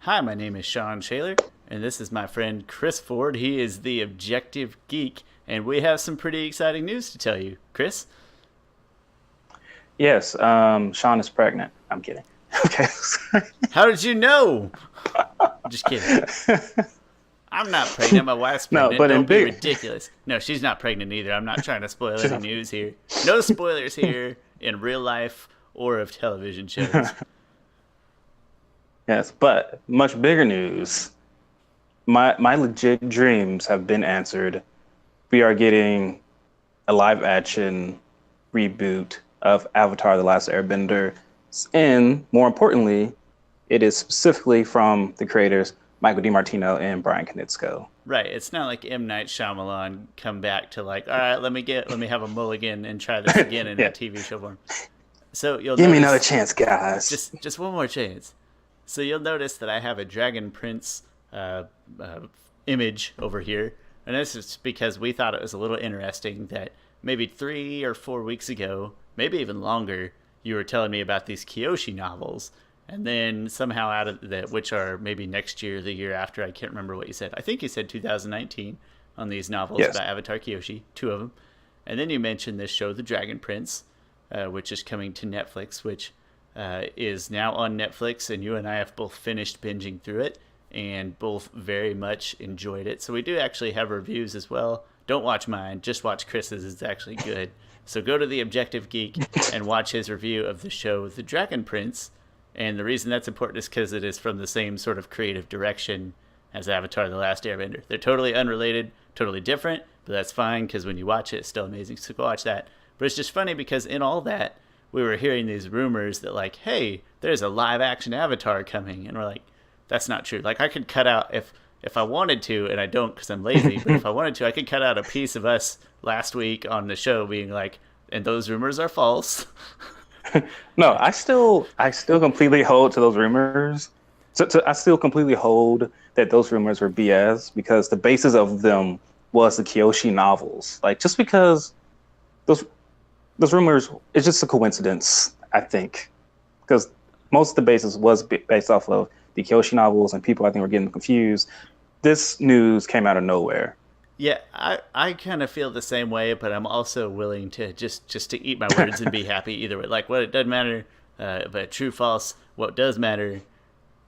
Hi, my name is Shawn Shaler, and this is my friend Chris Ford. He is the Objective Geek, and we have some pretty exciting news to tell you. Chris? Yes, Shawn is pregnant. I'm kidding. Okay. How did you know? Just kidding. I'm not pregnant. My wife's No, pregnant. but in Don't be big, ridiculous. No, she's not pregnant either. I'm not trying to spoil any news here. No spoilers here in real life or of television shows. yes, but much bigger news. My legit dreams have been answered. We are getting a live action reboot of Avatar: The Last Airbender, and more importantly, it is specifically from the creators Michael DiMartino and Brian Konietzko. Right. It's not like M. Night Shyamalan come back to like, all right, let me have a mulligan and try this again in Yeah. a TV show form. So you'll Give me notice, another chance, guys. just one more chance. So you'll notice that I have a Dragon Prince image over here, and this is because we thought it was a little interesting that maybe 3 or 4 weeks ago, maybe even longer, you were telling me about these Kyoshi novels, and then somehow out of that, which are maybe next year, the year after, I can't remember what you said. I think you said 2019 on these novels Yes. about Avatar Kyoshi, two of them, and then you mentioned this show, The Dragon Prince, which is coming to Netflix, which is now on Netflix, and you and I have both finished binging through it and both very much enjoyed it. So we do actually have reviews as well. Don't watch mine, just watch Chris's. It's actually good. So go to the Objective Geek and watch his review of the show The Dragon Prince. And the reason that's important is because it is from the same sort of creative direction as Avatar: The Last Airbender. They're totally unrelated, totally different, but that's fine because when you watch it, it's still amazing. So go watch that. But it's just funny because in all that, we were hearing these rumors that like, hey, there's a live action Avatar coming. And we're like, that's not true. Like I could cut out if I wanted to, and I don't because I'm lazy, but if I wanted to, I could cut out a piece of us last week on the show being like, and those rumors are false. No, I still completely hold to those rumors. I still completely hold that those rumors were BS because the basis of them was the Kyoshi novels. Like just because those rumors, it's just a coincidence, I think, because most of the basis was based off of the Kyoshi novels, and people I think were getting confused. This news came out of nowhere. Yeah, I kind of feel the same way, but I'm also willing to just to eat my words and be happy either way. Like, what it doesn't matter, but true, false. What does matter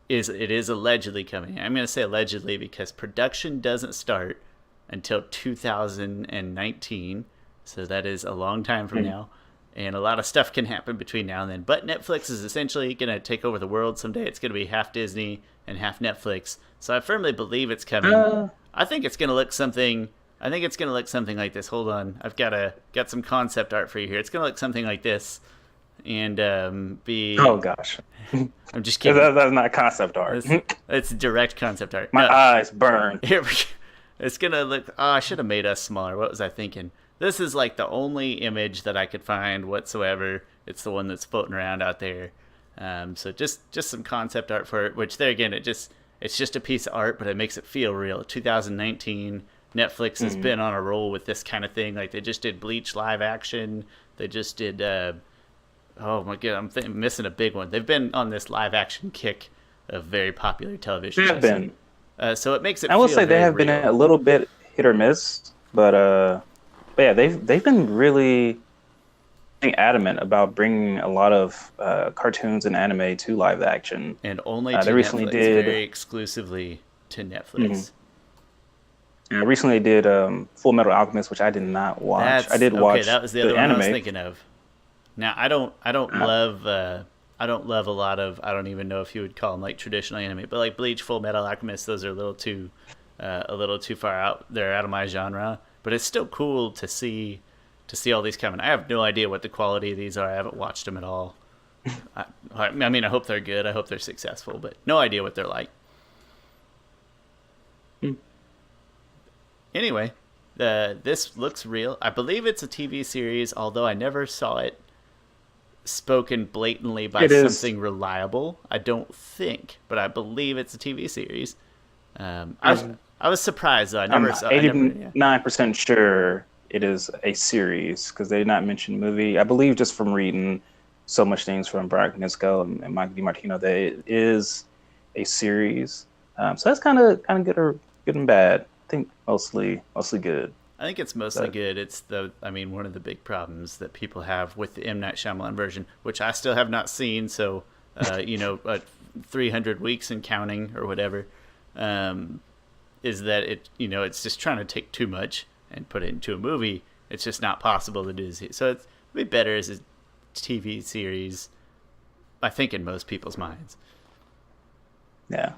is it is allegedly coming. I'm going to say allegedly because production doesn't start until 2019, so that is a long time from now. And a lot of stuff can happen between now and then. But Netflix is essentially going to take over the world someday. It's going to be half Disney and half Netflix. So I firmly believe it's coming. I think it's going to look something. I think it's going to look something like this. Hold on, I've got some concept art for you here. It's going to look something like this, and be. Oh gosh, I'm just kidding. that's not concept art. It's direct concept art. My No. eyes burn. Here we go. It's gonna look. Oh, I should have made us smaller. What was I thinking? This is like the only image that I could find whatsoever. It's the one that's floating around out there. So just some concept art for it. Which there again, it's just a piece of art, but it makes it feel real. 2019, Netflix has been on a roll with this kind of thing. Like they just did Bleach live action. They just did. Oh my god, I'm missing a big one. They've been on this live action kick of very popular television They shows. have been. So it makes it. I will feel say they very have been real. a little bit hit or miss, but yeah, they've been really adamant about bringing a lot of cartoons and anime to live action. And only to they recently Netflix, did very exclusively to Netflix. recently did Full Metal Alchemist, which I did not watch. I did watch that was the the other one I anime. was thinking of. Now I don't love a lot of, I don't even know if you would call them like traditional anime, but like Bleach, Full Metal Alchemist, those are a little too far out. They're out of my genre, but it's still cool to see all these coming. I have no idea what the quality of these are. I haven't watched them at all. I mean, I hope they're good. I hope they're successful, but no idea what they're like. Anyway, this looks real. I believe it's a TV series, although I never saw it spoken blatantly by It is. something reliable. I don't think, but I believe it's a TV series. I was surprised though. I never saw. I never, yeah. 89% sure it is a series because they did not mention movie. I believe just from reading so much things from Brian Konietzko and Mike DiMartino that it is a series. So that's kind of good and bad. I think mostly good. I think it's mostly good. It's one of the big problems that people have with the M. Night Shyamalan version, which I still have not seen. So, 300 weeks and counting or whatever, is that it's just trying to take too much and put it into a movie. It's just not possible to do. So it'd be better as a TV series, I think, in most people's minds. Yeah.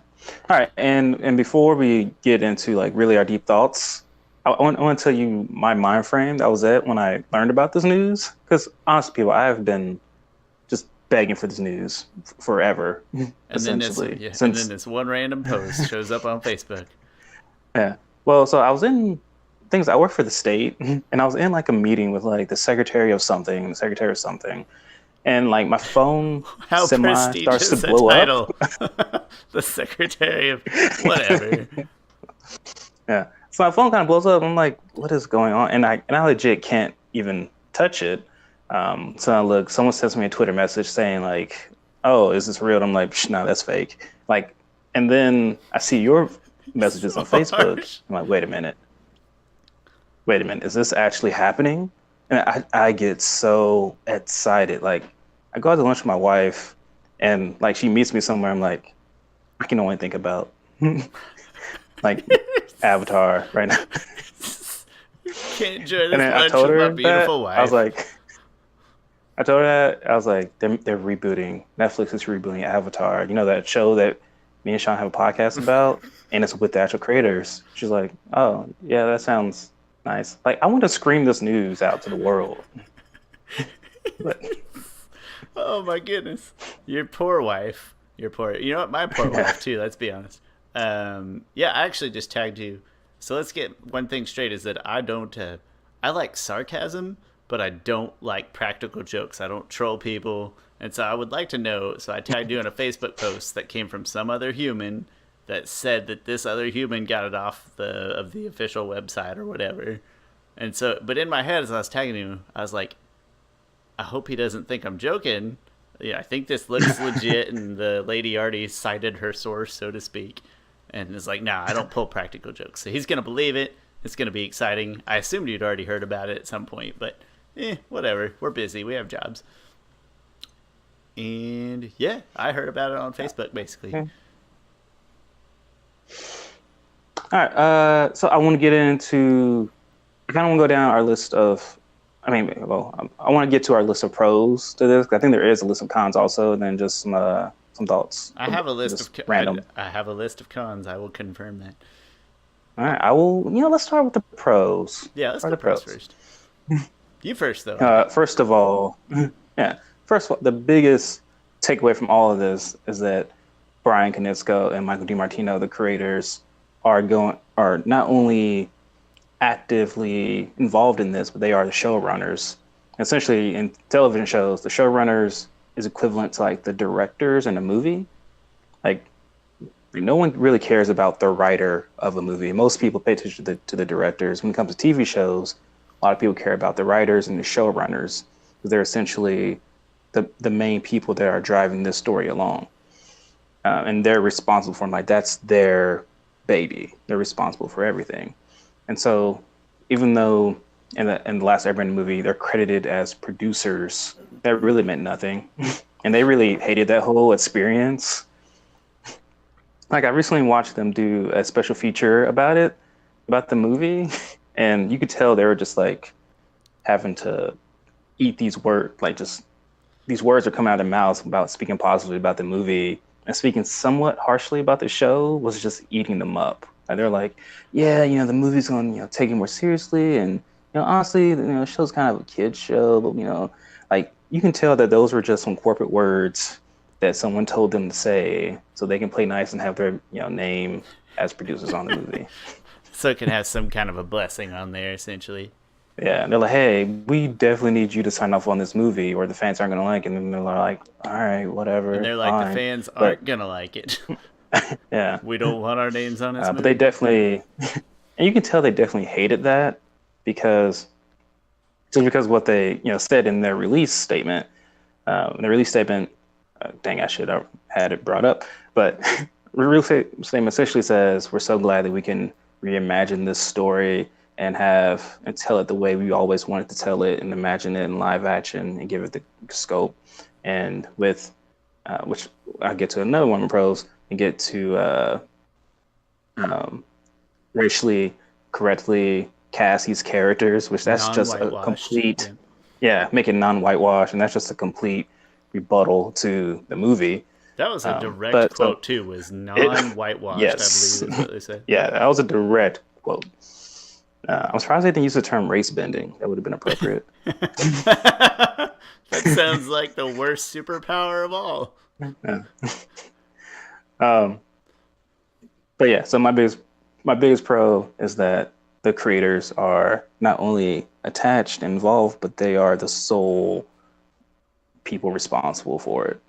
All right. And before we get into like really our deep thoughts, I want to tell you my mind frame that was at when I learned about this news. Because honestly, people, I have been just begging for this news forever. And essentially, then this one random post shows up on Facebook. Yeah. Well, so I was in things. I work for the state, and I was in like a meeting with like the secretary of something, and like my phone starts to blow up. The secretary of whatever. Yeah. So my phone kind of blows up. I'm like, what is going on? And I legit can't even touch it. So I look, someone sends me a Twitter message saying like, oh, is this real? And I'm like, no, that's fake. Like, and then I see your messages on Facebook. I'm like, wait a minute, is this actually happening? And I get so excited. Like, I go out to lunch with my wife, and like she meets me somewhere. I'm like, I can only think about like Avatar right now. Can't enjoy this lunch with my beautiful wife. I was like, they're rebooting. Netflix is rebooting Avatar. You know that show that me and Shawn have a podcast about, and it's with the actual creators. She's like, oh yeah, that sounds nice. Like, I want to scream this news out to the world. But, oh my goodness, your poor wife. You know what? My poor wife too. Let's be honest. Yeah, I actually just tagged you. So let's get one thing straight: is that I don't. I like sarcasm, but I don't like practical jokes. I don't troll people, and so I would like to know. So I tagged you in a Facebook post that came from some other human that said that this other human got it off the official website or whatever. And so, but in my head, as I was tagging you, I was like, I hope he doesn't think I'm joking. Yeah, I think this looks legit, and the lady already cited her source, so to speak. And it's like, nah, I don't pull practical jokes. So he's going to believe it. It's going to be exciting. I assumed you'd already heard about it at some point, but whatever. We're busy. We have jobs. And yeah, I heard about it on Facebook, basically. Okay. All right. So I want to get into, I kind of want to go down our list of, I want to get to our list of pros to this. I think there is a list of cons also, and then just some thoughts. I have a list of random. I have a list of cons. I will confirm that. All right. I will. Let's start with the pros. Yeah, let's do the pros first. You first, though. First of all, the biggest takeaway from all of this is that Brian Konietzko and Michael DiMartino, the creators, are not only actively involved in this, but they are the showrunners. Essentially, in television shows, the showrunners is equivalent to like the directors in a movie. Like, no one really cares about the writer of a movie. Most people pay attention to the directors. When it comes to TV shows, a lot of people care about the writers and the showrunners, because they're essentially the main people that are driving this story along. And they're responsible for them. Like, that's their baby. They're responsible for everything. And so, even though in the Last Airbender movie they're credited as producers, that really meant nothing. And they really hated that whole experience. Like, I recently watched them do a special feature about the movie, and you could tell they were just like having to eat these words, like just these words are coming out of their mouths about speaking positively about the movie, and speaking somewhat harshly about the show was just eating them up. And they're like, yeah, the movie's going to, take it more seriously. And, honestly, the show's kind of a kid's show. But, like, you can tell that those were just some corporate words that someone told them to say so they can play nice and have their, name as producers on the movie. So it can have some kind of a blessing on there, essentially. Yeah, and they're like, hey, we definitely need you to sign off on this movie or the fans aren't going to like it. And then they're like, all right, whatever. And they're like, fine. The fans aren't going to like it. Yeah. We don't want our names on this movie. But they definitely, and you can tell they definitely hated that because what they, said in their release statement. Dang, I should have had it brought up. But real statement essentially says, "We're so glad that we can reimagine this story and tell it the way we always wanted to tell it, and imagine it in live action and give it the scope." And with which I get to another one of the pros and get to racially correctly cast these characters, which that's just a complete, make it non-whitewash, and that's just a complete rebuttal to the movie. That was a direct quote too. Was non-whitewashed, yes. I believe is what they said. Yeah, that was a direct quote. I'm surprised they didn't use the term race bending. That would have been appropriate. That sounds like the worst superpower of all. Yeah. But yeah, so my biggest pro is that the creators are not only attached and involved, but they are the sole people responsible for it.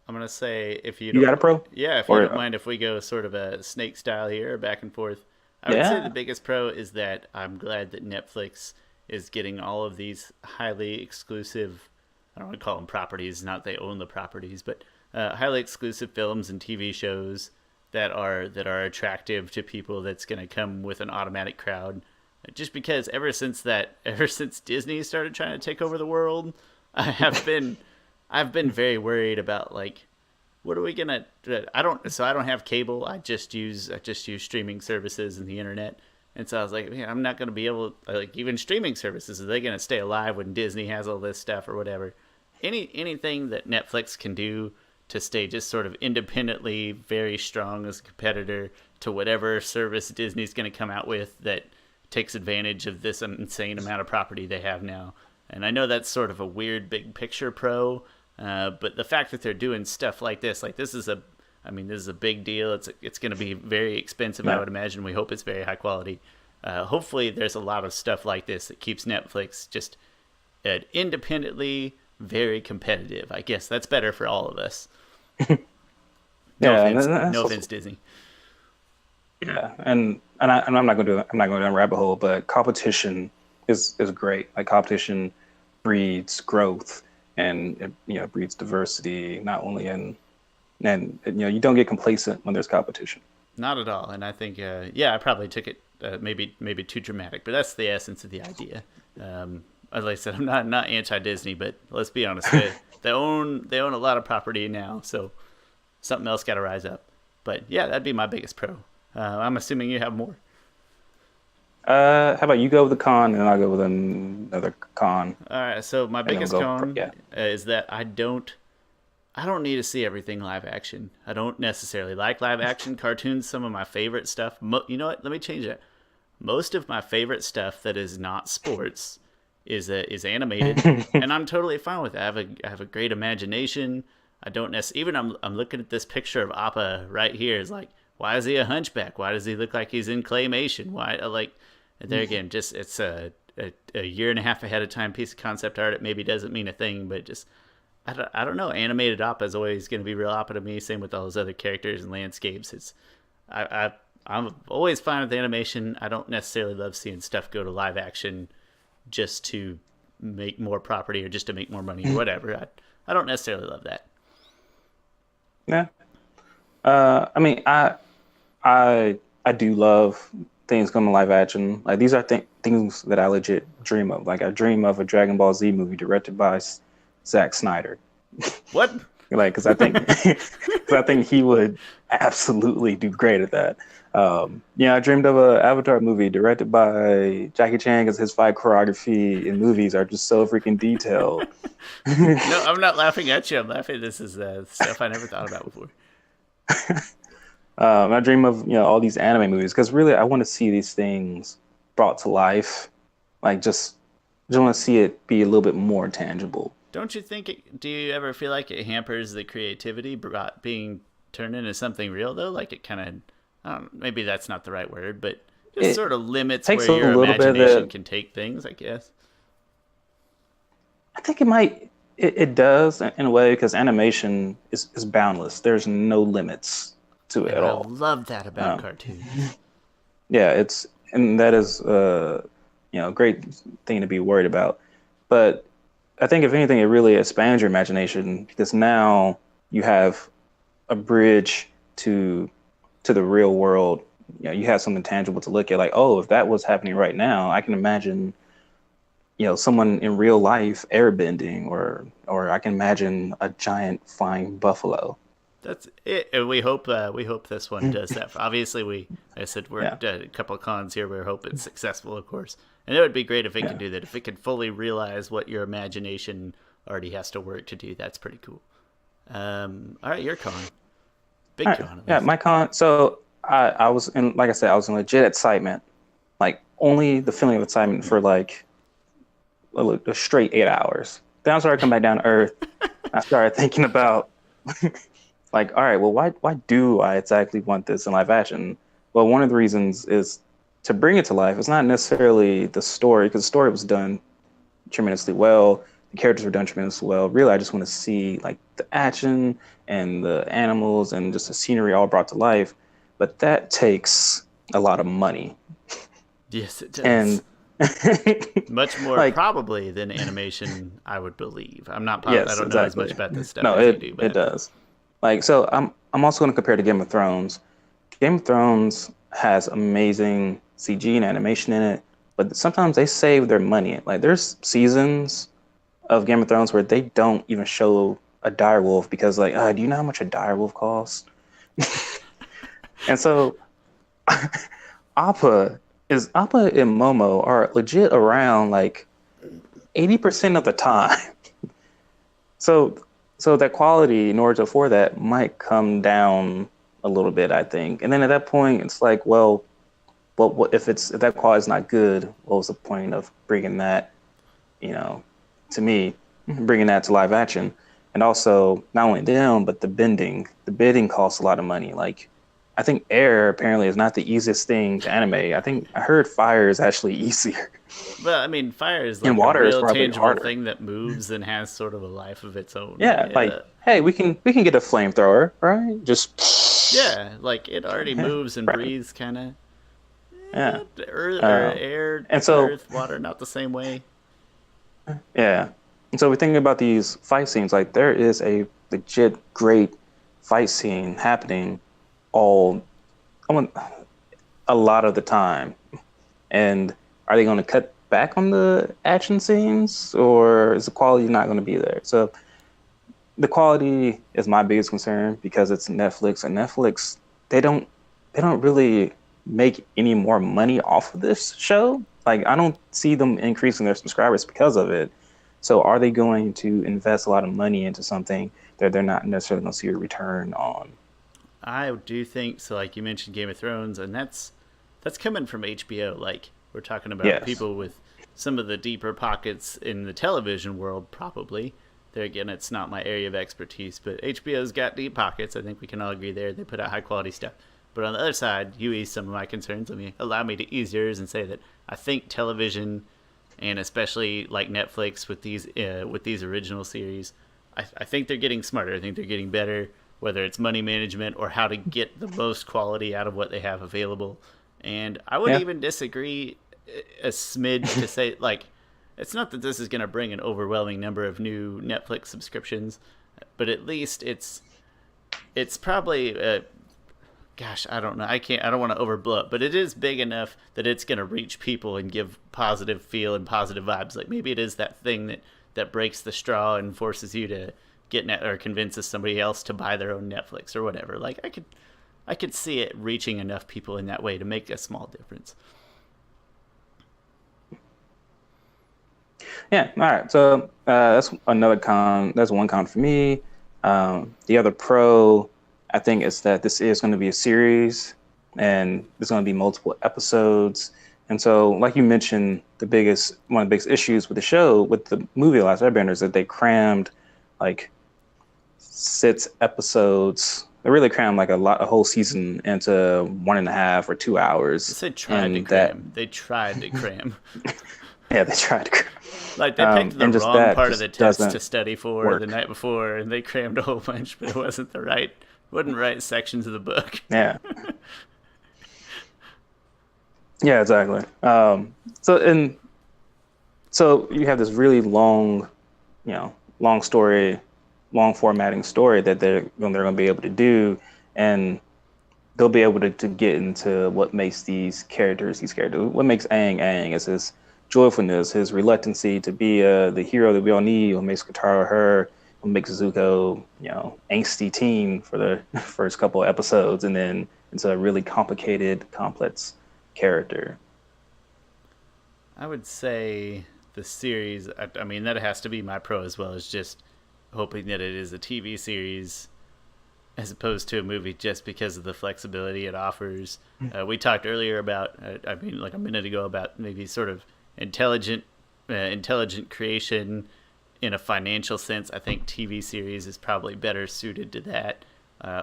I'm gonna say, if you got a pro? Yeah, if you don't mind, if we go sort of a snake style here, back and forth, I would say the biggest pro is that I'm glad that Netflix is getting all of these highly exclusive, I don't want to call them properties, not they own the properties, but highly exclusive films and TV shows that are attractive to people, that's going to come with an automatic crowd. Just because ever since Disney started trying to take over the world, I've been very worried about, like, what are we gonna? I don't have cable. I just use streaming services and the internet. And so I was like, man, I'm not gonna be able to, like, even streaming services, are they gonna stay alive when Disney has all this stuff or whatever? Anything that Netflix can do to stay just sort of independently very strong as a competitor to whatever service Disney's gonna come out with that takes advantage of this insane amount of property they have now. And I know that's sort of a weird big picture pro. But the fact that they're doing stuff like this is a big deal. It's going to be very expensive, I would imagine. We hope it's very high quality. Hopefully there's a lot of stuff like this that keeps Netflix just independently very competitive. I guess that's better for all of us. No offense, Disney. Yeah, and I'm not going to go down a rabbit hole, but competition is great. Like, competition breeds growth. And it breeds diversity, not only you don't get complacent when there's competition. Not at all. And I think I probably took it maybe too dramatic, but that's the essence of the idea. As I said, I'm not anti-Disney, but let's be honest, they own a lot of property now, so something else got to rise up. But yeah, that'd be my biggest pro. I'm assuming you have more. How about you go with the con, and I'll go with another con. All right. So my biggest con is that I don't need to see everything live action. I don't necessarily like live action cartoons. Some of my favorite stuff. You know what? Let me change that. Most of my favorite stuff that is not sports is animated, and I'm totally fine with it. I have a great imagination. I don't necessarily. Even I'm looking at this picture of Appa right here. Is like, why is he a hunchback? Why does he look like he's in claymation? Why there again, just it's a year and a half ahead of time piece of concept art. It maybe doesn't mean a thing, but just I don't know. Animated Appa is always going to be real Appa to me. Same with all those other characters and landscapes. I'm always fine with animation. I don't necessarily love seeing stuff go to live action just to make more property or just to make more money or whatever. I don't necessarily love that. Yeah. I do love things coming live action. Like, these are things that I legit dream of. Like, I dream of a Dragon Ball Z movie directed by Zack Snyder. What? Like, because I think he would absolutely do great at that. I dreamed of an Avatar movie directed by Jackie Chan, because his fight choreography in movies are just so freaking detailed. No, I'm not laughing at you. I'm laughing. This is stuff I never thought about before. I dream of all these anime movies, because really I want to see these things brought to life. Like, just want to see it be a little bit more tangible. Don't you think? Do you ever feel like it hampers the creativity being turned into something real though? Like, it kind of, maybe that's not the right word, but it sort of limits where your imagination can take things, I guess. I think it might. It does in a way, because animation is boundless. There's no limits to it at all. I love that about cartoons. Yeah, that is a great thing to be worried about. But I think if anything, it really expands your imagination, because now you have a bridge to the real world. You have something tangible to look at, like, oh, if that was happening right now, I can imagine, someone in real life airbending, or I can imagine a giant flying buffalo. That's it. And we hope this one does that. Obviously, I said we're a couple of cons here. We're hoping it's successful, of course. And it would be great if it could do that. If it could fully realize what your imagination already has to work to do, that's pretty cool. All right, your con. Big con. Yeah, my con. So I was in, like I said, I was in legit excitement, like only the feeling of excitement for like a straight 8 hours. Then I started coming back down to earth. I started thinking about like, all right, well, why do I exactly want this in live action? Well, one of the reasons is to bring it to life. It's not necessarily the story, because the story was done tremendously well. The characters were done tremendously well. Really, I just want to see like the action and the animals and just the scenery all brought to life. But that takes a lot of money. Yes, it does. And much more probably than animation, I would believe. I'm not positive. Yes, I don't know as much about this stuff No, as you do. But it does. Like, so I'm also going to compare to Game of Thrones. Game of Thrones has amazing CG and animation in it, but sometimes they save their money. Like, there's seasons of Game of Thrones where they don't even show a direwolf because, like, do you know how much a direwolf costs? And so Appa and Momo are legit around like 80% of the time. So that quality, in order to afford that, might come down a little bit, I think. And then at that point, it's like, well, what if that quality is not good? What was the point of bringing that, to me, bringing that to live action? And also, not only them, but the bidding costs a lot of money. Like, I think air apparently is not the easiest thing to animate. I heard fire is actually easier. Well, I mean, fire is like water a is real probably tangible harder. thing that moves and has sort of a life of its own. Yeah, like, hey, we can get a flamethrower, right? Just like it already moves and breathes, kind of. Yeah, Air, and so earth, water, not the same way. Yeah, and so we're thinking about these fight scenes. Like, there is a legit great fight scene happening a lot of the time. And are they going to cut back on the action scenes, or is the quality not going to be there? So the quality is my biggest concern, because it's Netflix, and Netflix, they don't really make any more money off of this show. Like, I don't see them increasing their subscribers because of it. So are they going to invest a lot of money into something that they're not necessarily going to see a return on? I do think so. Like you mentioned Game of Thrones, and that's coming from HBO. Like, we're talking about people with some of the deeper pockets in the television world, probably. There again, it's not my area of expertise, but HBO's got deep pockets. I think we can all agree there. They put out high quality stuff. But on the other side, you ease some of my concerns. Allow me to ease yours and say that I think television, and especially like Netflix with these original series, I think they're getting smarter. I think they're getting better, whether it's money management or how to get the most quality out of what they have available. And I would even disagree a smidge to say, like, it's not that this is going to bring an overwhelming number of new Netflix subscriptions, but at least it's probably gosh, I don't know. I don't want to overblow it, but it is big enough that it's going to reach people and give positive feel and positive vibes. Like, maybe it is that thing that breaks the straw and forces you to get or convinces somebody else to buy their own Netflix or whatever. Like, I could see it reaching enough people in that way to make a small difference. Yeah. All right. So that's another con. That's one con for me. The other pro, I think, is that this is going to be a series, and there's going to be multiple episodes. And so, like you mentioned, one of the biggest issues with the show, with the movie Last Airbender, is that they crammed like 6 episodes. They really crammed like a whole season into 1.5 or 2 hours. They tried to cram. They tried to cram. Yeah, they tried to cram. Like, they picked the wrong part of the text to study for the night before, and they crammed a whole bunch, but it wasn't the right sections of the book. Yeah. Yeah, exactly. So you have this really long story, long formatting story that they're going to be able to do, and they'll be able to get into what makes these characters. What makes Aang is his joyfulness, his reluctancy to be the hero that we all need. What makes Katara her. What makes Zuko, angsty teen for the first couple of episodes, and then it's a really complicated, complex character. I would say the series, I mean, that has to be my pro as well, as just hoping that it is a TV series as opposed to a movie just because of the flexibility it offers. We talked earlier about, like a minute ago, about maybe sort of intelligent creation in a financial sense. I think TV series is probably better suited to that.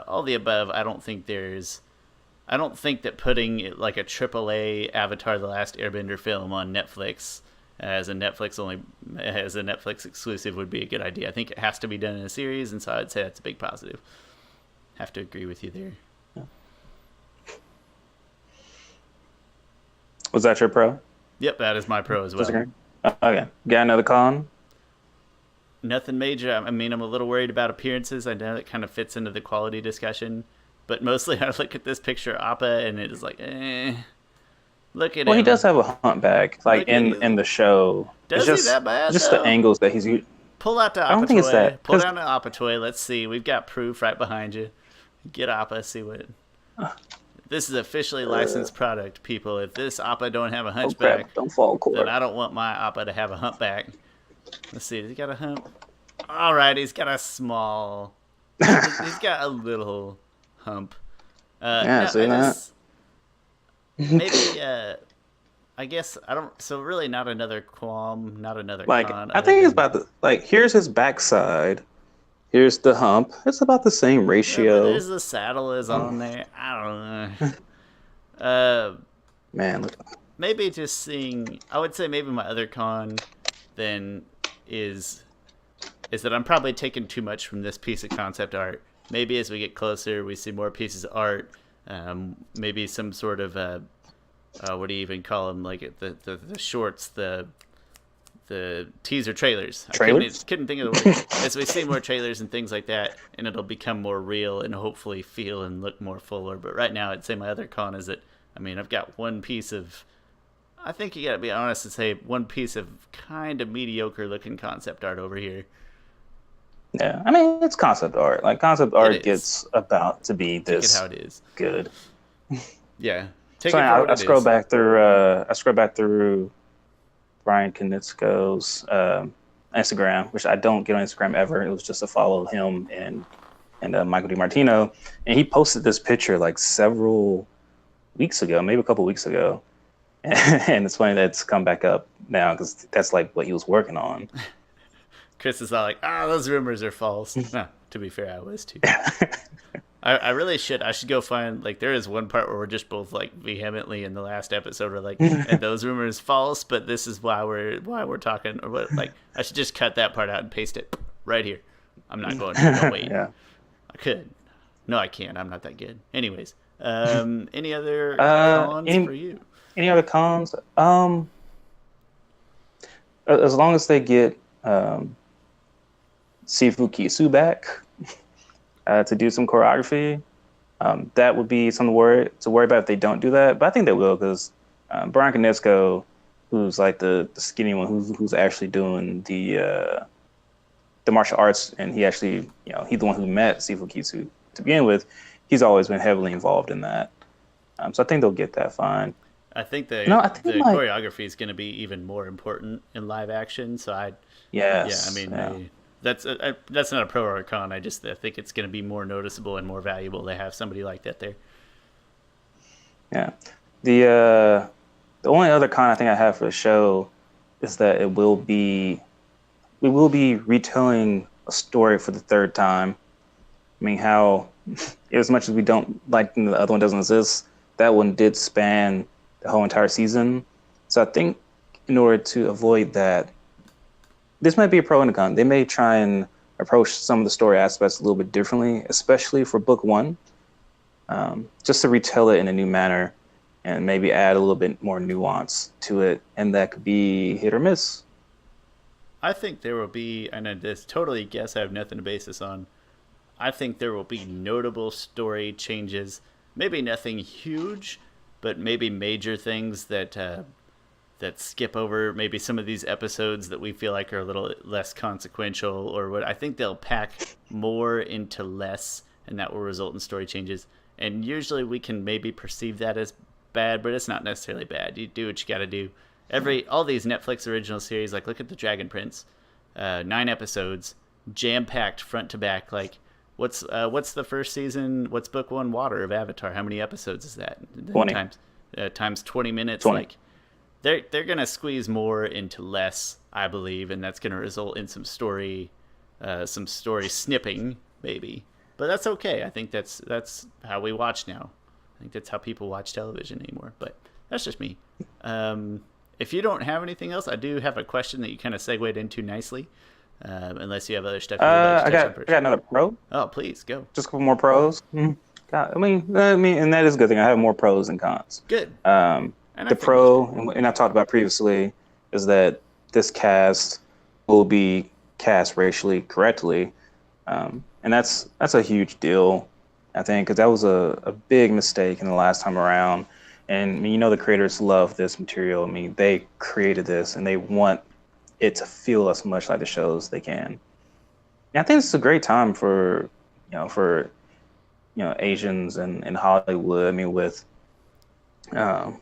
All the above, I don't think that putting it like a AAA Avatar: The Last Airbender film on Netflix as a Netflix exclusive would be a good idea. I think it has to be done in a series, and so I'd say that's a big positive. Have to agree with you there. Was that your pro? Yep, that is my pro as well. Okay. Got another con? Nothing major. I mean, I'm a little worried about appearances. I know that kind of fits into the quality discussion. But mostly I look at this picture of Appa and it is like, look at him. Well, he does have a humpback, like in the show. Does he that bad? Just the angles that he's using. Pull out the Appa toy. I don't think it's that. Pull down the Appa toy. Let's see. We've got proof right behind you. Get Appa, see what... This is officially licensed product, people. If this Appa don't have a hunchback, don't fall cord. Then I don't want my Appa to have a humpback. Let's see. Does he got a hump? All right, he's got a small... he's got a little hump. See that? Maybe, I guess, I don't... So really not another qualm, not another con. I think it's about the... Like, here's his backside. Here's the hump. It's about the same ratio. There's the saddle is on there. I don't know. Man, look. Maybe just seeing... I would say maybe my other con then is that I'm probably taking too much from this piece of concept art. Maybe as we get closer, we see more pieces of art. Maybe some sort of... what do you even call them? Like the shorts, the teaser trailers. I couldn't think of the word. As we see more trailers and things like that, and it'll become more real and hopefully feel and look more fuller. But right now, I'd say my other con is that, I mean, I've got one piece of, I think you gotta be honest and say, one piece of kind of mediocre looking concept art over here. Yeah, I mean, it's concept art. Like, concept art gets about to be this how it is. Good. Yeah. I scroll back through Brian Konietzko's Instagram, which I don't get on Instagram ever. It was just to follow him and Michael DiMartino, and he posted this picture like several weeks ago, maybe a couple weeks ago, and it's funny that it's come back up now because that's like what he was working on. Chris is all like, those rumors are false. No, to be fair, I was too. I really should. I should go find, like, there is one part where we're just both like vehemently in the last episode are like, and those rumors false, but this is why we're talking, or what? Like, I should just cut that part out and paste it right here. I'm not going to. No, wait. Yeah. I could. No, I can't. I'm not that good. Anyways, any other cons for you? Any other cons? As long as they get Sifu Kisu back. To do some choreography, that would be something to worry about if they don't do that. But I think they will, because Brian Konietzko, who's like the skinny one, who's actually doing the martial arts, and he actually, he's the one who met Sifu Kisu to begin with. He's always been heavily involved in that, so I think they'll get that fine. I think the choreography is going to be even more important in live action. So That's not a pro or a con. I think it's going to be more noticeable and more valuable to have somebody like that there. Yeah. The only other con I think I have for the show is that we will be retelling a story for the third time. I mean, how as much as we don't like the other one doesn't exist, that one did span the whole entire season. So I think in order to avoid that, this might be a pro and a con. They may try and approach some of the story aspects a little bit differently, especially for book one, just to retell it in a new manner and maybe add a little bit more nuance to it. And that could be hit or miss. I think there will be, and this totally guess, I have nothing to base this on. I think there will be notable story changes maybe nothing huge, but maybe major things that skip over maybe some of these episodes that we feel like are a little less consequential, or what I think they'll pack more into less, and that will result in story changes. And usually we can maybe perceive that as bad, but it's not necessarily bad. You do what you got to do. All these Netflix original series, like look at the Dragon Prince, 9 episodes, jam packed front to back. Like what's the first season? What's book 1 Water of Avatar? How many episodes is that? 20 times 20 minutes. 20. Like they're gonna squeeze more into less, I believe, and that's gonna result in some story snipping maybe. But that's okay. I think that's how we watch now. I think that's how people watch television anymore. But that's just me. If you don't have anything else, I do have a question that you kind of segued into nicely. Unless you have other stuff. I got another pro. Oh, please go. Just a couple more pros. God, I mean, and that is a good thing. I have more pros than cons. Good. The pro, and I talked about previously, is that this cast will be cast racially correctly, and that's a huge deal, I think, because that was a big mistake in the last time around. And I mean, the creators love this material. I mean, they created this, and they want it to feel as much like the shows they can. And I think it's a great time for Asians in Hollywood. I mean, with all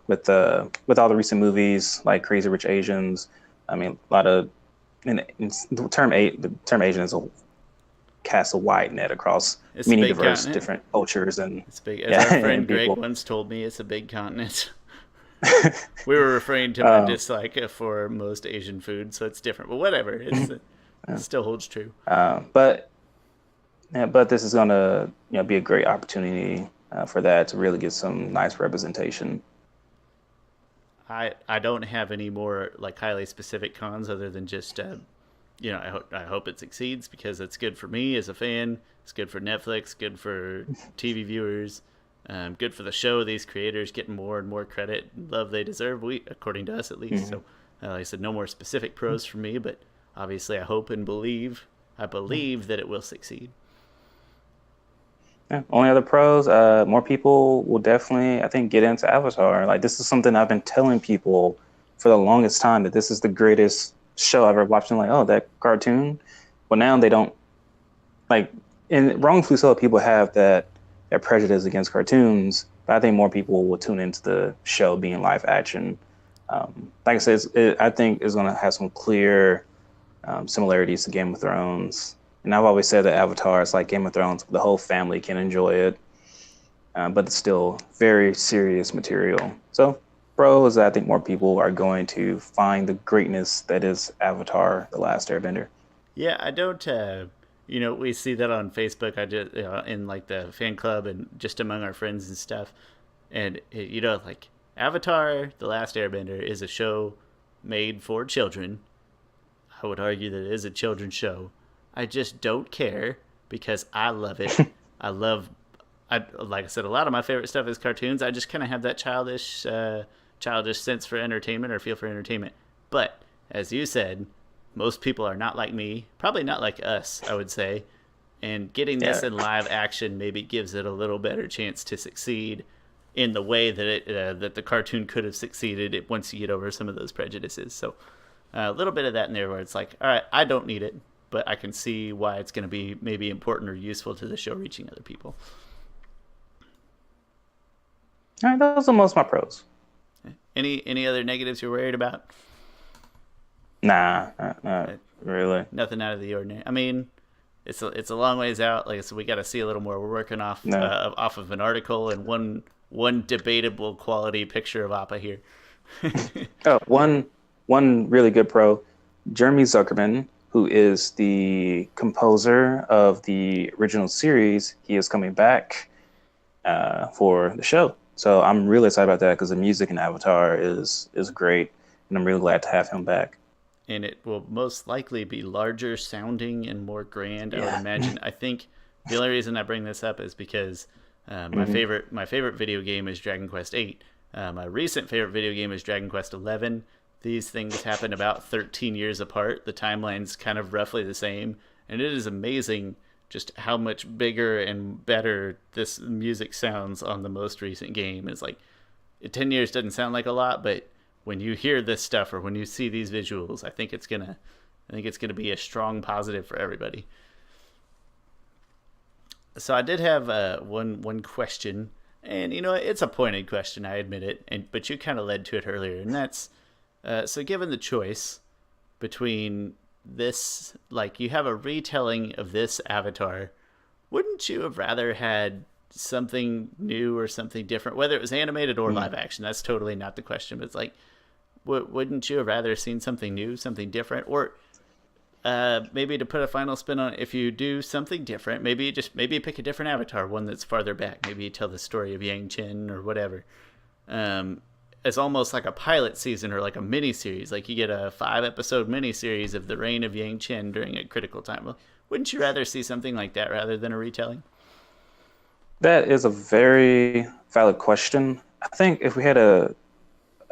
the recent movies like Crazy Rich Asians. I mean, a lot of the term Asian is a cast a wide net across many diverse continent. Different cultures, and it's big. As our friend Greg once told me, it's a big continent. We were referring to my dislike for most Asian food, so it's different. But whatever, it still holds true. But this is gonna be a great opportunity for that to really get some nice representation. I don't have any more like highly specific cons other than just I hope it succeeds because it's good for me as a fan. It's good for Netflix, good for TV viewers, good for the show. These creators getting more and more credit and love they deserve, according to us at least. So like I said, no more specific pros for me, but obviously I hope and believe that it will succeed. Yeah. Only other pros, more people will definitely, I think, get into Avatar. Like, this is something I've been telling people for the longest time, that this is the greatest show I've ever watched. And like, oh, that cartoon. Well, now they don't and wrongfully so, people have that prejudice against cartoons. But I think more people will tune into the show being live action. Like I said, I think it's going to have some clear similarities to Game of Thrones. And I've always said that Avatar is like Game of Thrones. The whole family can enjoy it, but it's still very serious material. So pro is that I think more people are going to find the greatness that is Avatar: The Last Airbender. Yeah, I don't. We see that on Facebook. I just in like the fan club and just among our friends and stuff. And like Avatar: The Last Airbender is a show made for children. I would argue that it is a children's show. I just don't care because I love it. Like I said, a lot of my favorite stuff is cartoons. I just kind of have that childish sense for entertainment or feel for entertainment. But as you said, most people are not like me, probably not like us, I would say. And getting this in live action maybe gives it a little better chance to succeed in the way that that the cartoon could have succeeded once you get over some of those prejudices. So a little bit of that in there where it's like, all right, I don't need it, but I can see why it's going to be maybe important or useful to the show reaching other people. All right, those are most of my pros. Any other negatives you're worried about? Nah, not really. Nothing out of the ordinary. I mean, it's a long ways out. Like I said, we got to see a little more. We're working off of an article and one debatable quality picture of Appa here. One really good pro, Jeremy Zuckerman, who is the composer of the original series. He is coming back for the show. So I'm really excited about that because the music in Avatar is great, and I'm really glad to have him back. And it will most likely be larger sounding and more grand, I would imagine. I think the only reason I bring this up is because my favorite video game is Dragon Quest VIII. My recent favorite video game is Dragon Quest XI. These things happen about 13 years apart. The timeline's kind of roughly the same. And it is amazing just how much bigger and better this music sounds on the most recent game. It's like 10 years doesn't sound like a lot, but when you hear this stuff or when you see these visuals, I think it's gonna be a strong positive for everybody. So I did have one question, and it's a pointed question, I admit it, but you kind of led to it earlier, and that's so given the choice between this, like, you have a retelling of this Avatar, wouldn't you have rather had something new or something different, whether it was animated or live action? That's totally not the question, but it's like, wouldn't you have rather seen something new, something different? Or maybe to put a final spin on it, if you do something different, maybe pick a different Avatar, one that's farther back. Maybe you tell the story of Yang Chen or whatever. It's almost like a pilot season or like a mini series. Like you get a 5-episode mini series of the reign of Yang Chen during a critical time. Well, wouldn't you rather see something like that rather than a retelling? That is a very valid question. I think if we had a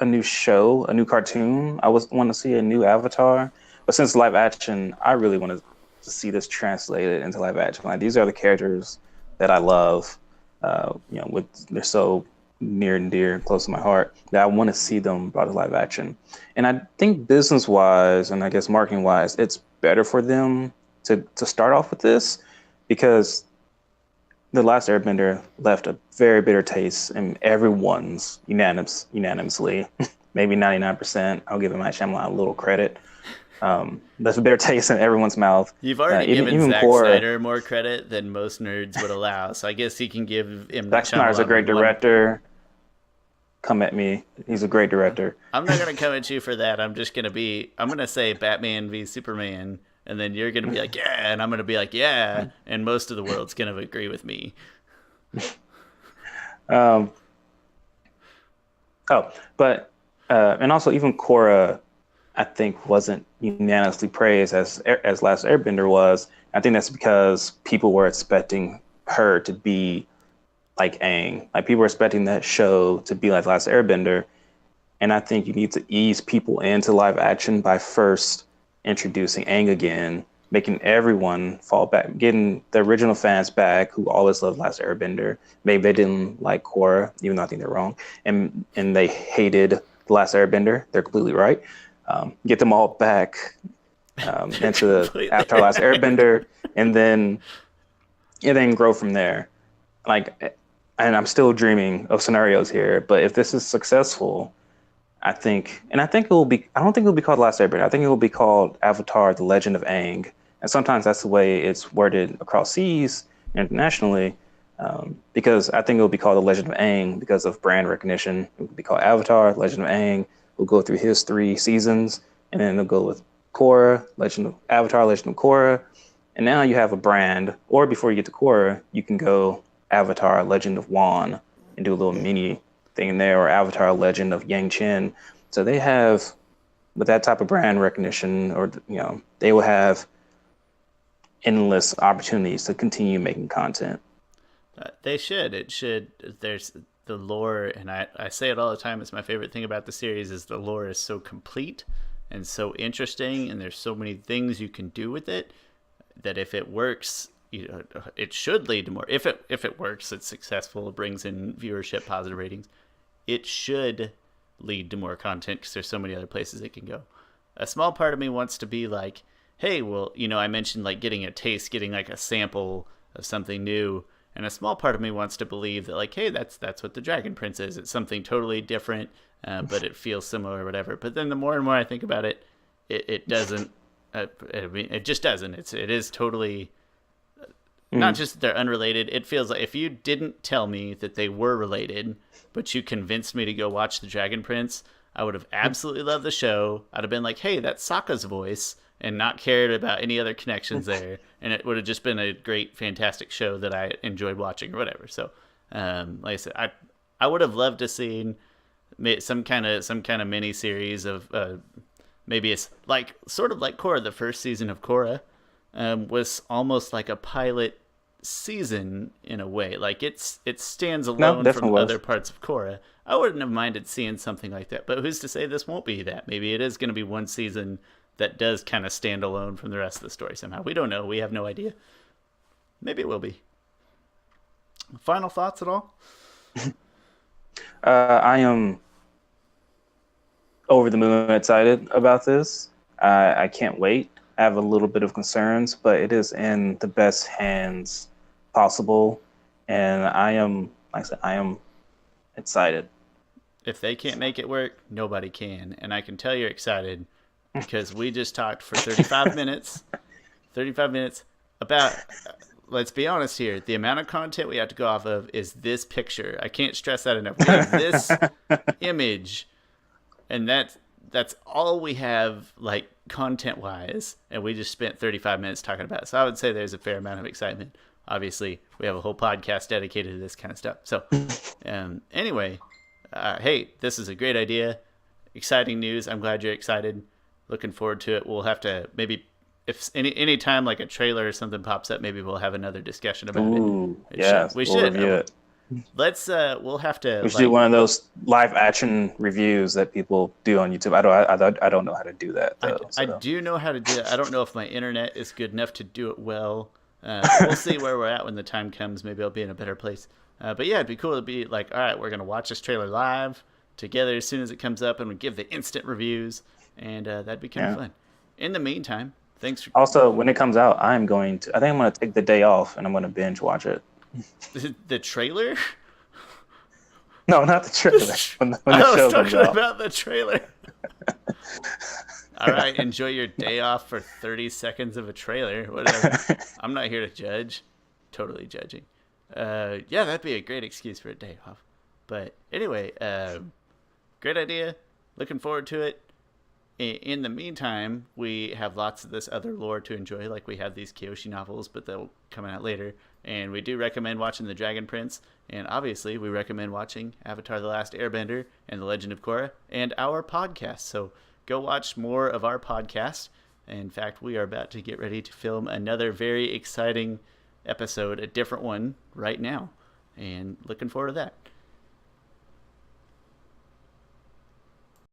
new show, a new cartoon, I would want to see a new Avatar. But since live action, I really want to see this translated into live action. Like, these are the characters that I love. They're so near and dear, close to my heart, that I want to see them brought to live action. And I think business-wise, and I guess marketing-wise, it's better for them to start off with this, because The Last Airbender left a very bitter taste in everyone's unanimously, maybe 99%. I'll give M. Shyamalan a little credit. That's a bitter taste in everyone's mouth. You've already given even Zack Korra, Snyder more credit than most nerds would allow, so I guess he can give him. Zack Snyder's a great director. Come at me. He's a great director. I'm not going to come at you for that. I'm going to say Batman v Superman, and then you're going to be like, yeah, and I'm going to be like, yeah, and most of the world's going to agree with me. And also even Korra, I think, wasn't unanimously praised as Last Airbender was. I think that's because people were expecting her to be like Aang. Like, people were expecting that show to be like Last Airbender. And I think you need to ease people into live action by first introducing Aang again, making everyone fall back, getting the original fans back who always loved Last Airbender. Maybe they didn't like Korra, even though I think they're wrong, and they hated The Last Airbender. They're completely right. Get them all back into after Last Airbender, and then grow from there. Like, and I'm still dreaming of scenarios here, but if this is successful, I think it will be. I don't think it will be called Last Airbender. I think it will be called Avatar: The Legend of Aang. And sometimes that's the way it's worded across seas internationally, because I think it will be called The Legend of Aang because of brand recognition. It will be called Avatar: Legend of Aang. We'll go through his 3 seasons, and then they'll go with Korra, Avatar: Legend of Korra, and now you have a brand. Or before you get to Korra, you can go Avatar: Legend of Wan and do a little mini thing in there, or Avatar: Legend of Yang Chen. So they have, with that type of brand recognition, or they will have endless opportunities to continue making content. They should. It should. There's the lore, and I say it all the time. It's my favorite thing about the series is the lore is so complete and so interesting, and there's so many things you can do with it that if it works, it should lead to more. If it works, it's successful, it brings in viewership, positive ratings, it should lead to more content because there's so many other places it can go. A small part of me wants to be like, hey, well, I mentioned like getting a taste, getting like a sample of something new, and a small part of me wants to believe that, like, hey, that's what the Dragon Prince is. It's something totally different, but it feels similar or whatever. But then the more and more I think about it, it doesn't. It just doesn't. It is totally. Not just that they're unrelated. It feels like if you didn't tell me that they were related, but you convinced me to go watch The Dragon Prince, I would have absolutely loved the show. I'd have been like, hey, that's Sokka's voice, and not cared about any other connections there. And it would have just been a great, fantastic show that I enjoyed watching or whatever. So, like I said, I would have loved to see some kind of mini series of maybe it's like sort of like Korra. The first season of Korra was almost like a pilot season in a way. Like it stands alone from other parts of Korra. I wouldn't have minded seeing something like that, but who's to say this won't be that? Maybe it is going to be one season that does kind of stand alone from the rest of the story somehow. We don't know. We have no idea. Maybe it will be. Final thoughts at all? I am over the moon excited about this. I can't wait. I have a little bit of concerns, but it is in the best hands possible, and I am, like I said, I am excited. If they can't make it work, nobody can. And I can tell you're excited because we just talked for 35 minutes. 35 minutes about, let's be honest here, the amount of content we have to go off of is this picture. I can't stress that enough. We have this image, and that's all we have, like, content-wise, and we just spent 35 minutes talking about it. So I would say there's a fair amount of excitement. Obviously, we have a whole podcast dedicated to this kind of stuff. So anyway, hey, this is a great idea. Exciting news. I'm glad you're excited. Looking forward to it. We'll have to maybe, if any time like a trailer or something pops up, maybe we'll have another discussion about it. Yes, we we'll should. review it. Let's. We'll have to. We should do one of those live action reviews that people do on YouTube. I don't know how to do that though. I do know how to do it. I don't know if my internet is good enough to do it well. We'll see where we're at when the time comes. Maybe I'll be in a better place. But yeah, it'd be cool to be like, all right, we're gonna watch this trailer live together as soon as it comes up, and we give the instant reviews, and that'd be kind of fun. In the meantime, thanks for. Also, when it comes out, I think I'm gonna take the day off and I'm gonna binge watch it. The trailer? No, not the trailer. When I was talking about the trailer. All right, enjoy your day off for 30 seconds of a trailer. Whatever. I'm not here to judge. Totally judging. Yeah, that'd be a great excuse for a day off. But anyway, great idea. Looking forward to it. In the meantime, we have lots of this other lore to enjoy. Like we have these Kyoshi novels, but they'll come out later. And we do recommend watching The Dragon Prince. And obviously, we recommend watching Avatar: The Last Airbender and The Legend of Korra and our podcast. So go watch more of our podcast. In fact, we are about to get ready to film another very exciting episode, a different one right now. And looking forward to that.